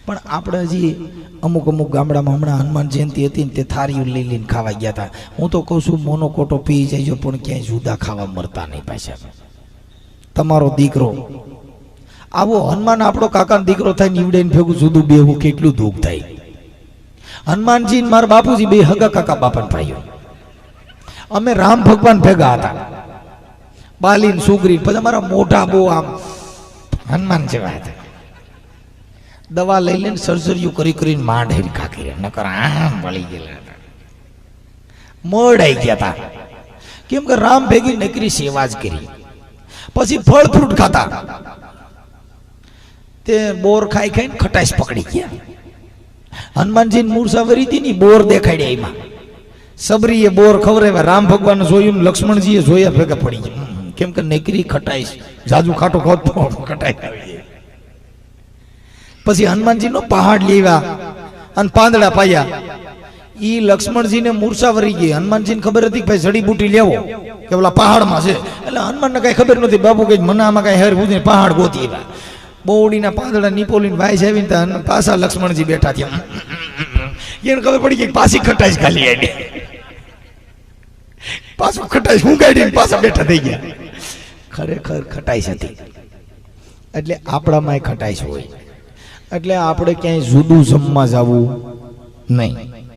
પણ આપણે હજી અમુક ગામડામાં હમણાં હનુમાન જયંતિ હતી ને તે થાળીઓ લઈ લઈને ખાવા ગયા હતા. હું તો કહું છું મોનો કોટો પી જાય પણ ક્યાંય જુદા ખાવા મળતા નહીં પાછા. તમારો દીકરો આવો હનુમાન આપણો કાકાનો દીકરો થાય નીવડે ને ભેગું જુદું બેવું કેટલું દુઃખ થાય. હનુમાનજી ને મારા બાપુજી બે હગા કાકા બાપાના ભાઈઓ. અમે રામ ભગવાન ભેગા હતા, બાલીન સુગ્રી. પછી અમારા મોઢા બહુ આમ હનુમાન જેવા હતા. દવા લઈ લઈને સર્જરીઓ કરી કરીને માંડ હેરખા કર્યા, નકર આમ વળી ગયેલા હતા, મળાઈ ગયા હતા. કેમ કે રામ ભેગી નકરી સેવા જ કરી. પછી ફળ ફ્રૂટ ખાતા, તે બોર ખાઈ ખાઈને ખટાશ પકડી ગયા. હનુમાનજી મુસાફરી હતી ને બોર દેખાડ્યા, એમાં સબરીએ બોર ખવડાવ્યા. રામ ભગવાન જોયું, લક્ષ્મણજીએ જોયા, ભેગા પડી ગયા. કેમ કે નકરી ખટાઈશ, જાજુ ખાટો ખાવ તો ખટાઈ આવી જાય. પછી હનુમાનજી નો પહાડ લેવા અને પાંદડા પાયા. ઈ લક્ષ્મણજીને મુસાફરી ગઈ. હનુમાનજીને ખબર હતી કે ભાઈ જડીબુટી લેવો કે ઓલા પહાડમાં છે. એટલે હનુમાનને કઈ ખબર નથી. બાપુ કઈ મને આમાં કઈ હેર પૂછીને પહાડ ગોતી આવ્યા. બોડીના પાંદડા નીપોલીને વાય આવીને પાછા લક્ષ્મણજી બેઠા થયા. એને ખબર પડી ગઈ પાછી ખટાઈશ ખાલી આવી. પાછું ખટાઈશ હું ગાડી પાછા બેઠા થઈ ગયા. ખરેખર ખટાઈશ હતી. એટલે આપણામાં ખટાઈશ હોય. એટલે આપણે ક્યાંય જુદું જમવા જવું નહીં.